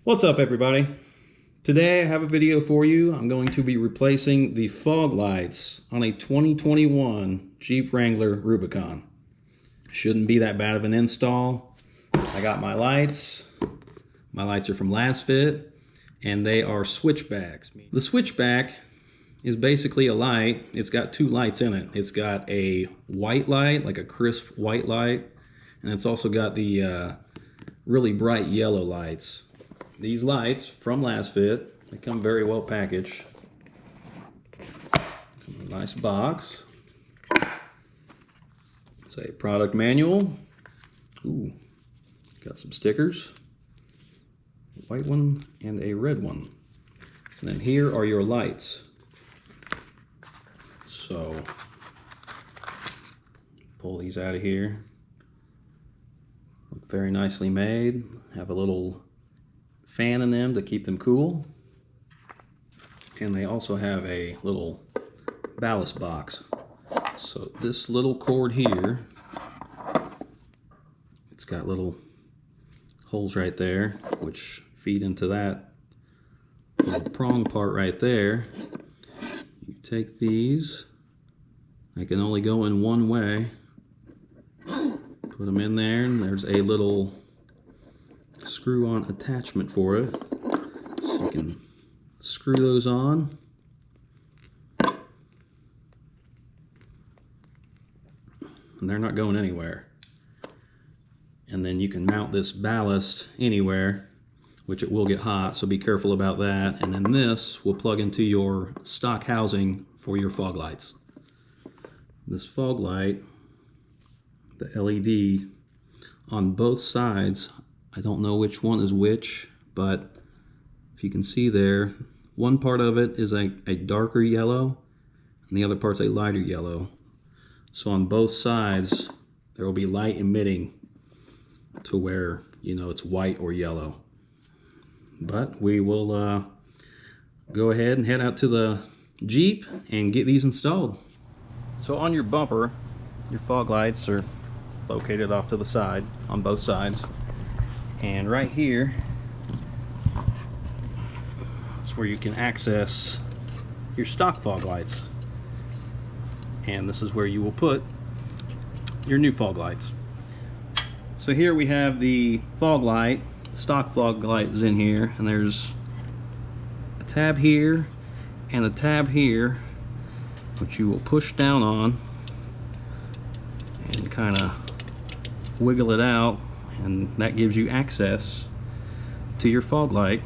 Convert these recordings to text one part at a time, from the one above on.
What's up, everybody? Today I have a video for you. I'm going to be replacing the fog lights on a 2021 Jeep Wrangler Rubicon. Shouldn't be that bad of an install. I got my lights. My lights are from Lasfit, and they are switchbacks. The switchback is basically a light. It's got two lights in it. It's got a white light, like a crisp white light, and it's also got the really bright yellow lights. These lights from Lasfit, they come very well packaged. Nice box. It's a product manual. Ooh, got some stickers. A white one and a red one. And then here are your lights. So, pull these out of here. Look very nicely made. Have a little fan in them to keep them cool, and they also have a little ballast box. So this little cord here, it's got little holes right there which feed into that little prong part right there. You take these, they can only go in one way, put them in there, and there's a little screw-on attachment for it, so you can screw those on. And they're not going anywhere. And then you can mount this ballast anywhere, which it will get hot, so be careful about that. And then this will plug into your stock housing for your fog lights. This fog light, the LED on both sides, I don't know which one is which, but if you can see there, one part of it is a darker yellow and the other part's a lighter yellow. So on both sides there will be light emitting to where, you know, it's white or yellow. But we will go ahead and head out to the Jeep and get these installed. So on your bumper, your fog lights are located off to the side on both sides. And right here is where you can access your stock fog lights. And this is where you will put your new fog lights. So here we have the fog light. The stock fog light is in here, and there's a tab here and a tab here, which you will push down on and kind of wiggle it out, and that gives you access to your fog light.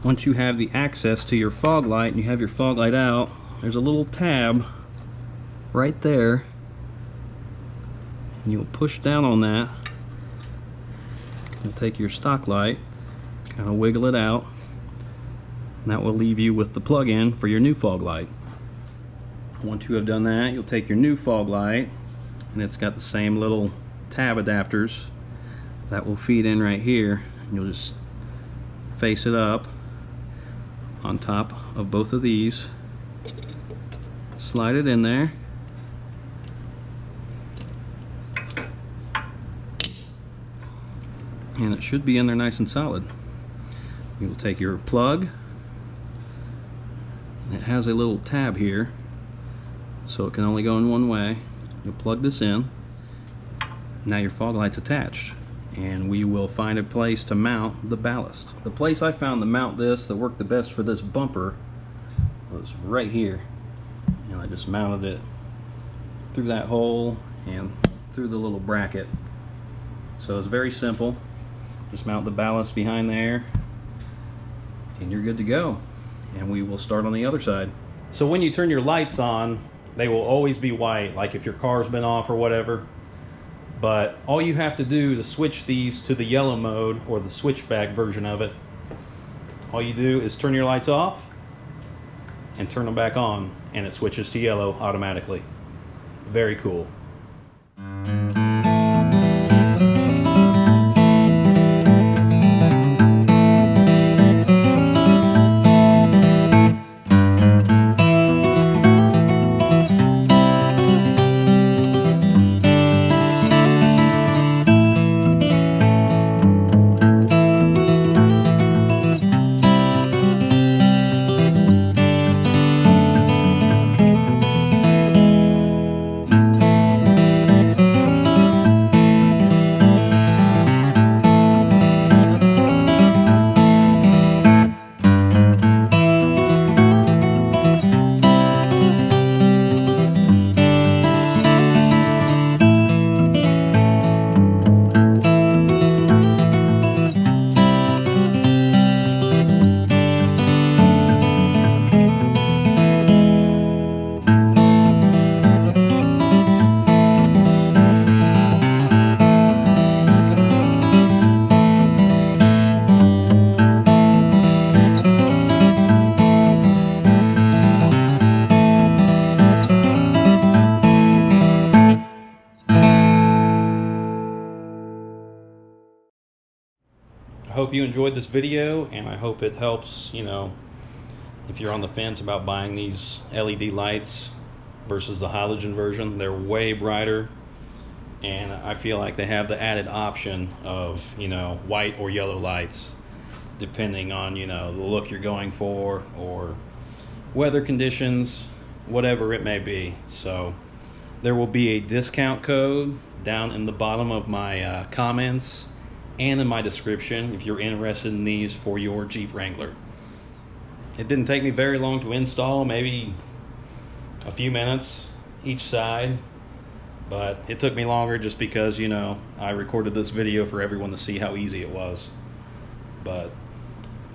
Once you have the access to your fog light and you have your fog light out, there's a little tab right there, and you'll push down on that. You'll take your stock light, kind of wiggle it out, and that will leave you with the plug-in for your new fog light. Once you have done that, you'll take your new fog light, and it's got the same little tab adapters that will feed in right here, and you'll just face it up on top of both of these, slide it in there, and it should be in there nice and solid. You will take your plug. It has a little tab here, so it can only go in one way. You'll plug this in. Now your fog light's attached, and we will find a place to mount the ballast. The place I found to mount this that worked the best for this bumper was right here. And I just mounted it through that hole and through the little bracket. So it's very simple. Just mount the ballast behind there and you're good to go. And we will start on the other side. So when you turn your lights on, they will always be white, like if your car's been off or whatever. But all you have to do to switch these to the yellow mode, or the switchback version of it, all you do is turn your lights off and turn them back on, and it switches to yellow automatically. Very cool. hope you enjoyed this video, and I hope it helps, you know, if you're on the fence about buying these LED lights versus the halogen version. They're way brighter, and I feel like they have the added option of, you know, white or yellow lights, depending on, you know, the look you're going for or weather conditions, whatever it may be. So there will be a discount code down in the bottom of my comments and in my description if you're interested in these for your Jeep Wrangler. It didn't take me very long to install, maybe a few minutes each side, but it took me longer just because, you know, I recorded this video for everyone to see how easy it was. But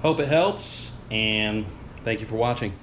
hope it helps, and thank you for watching.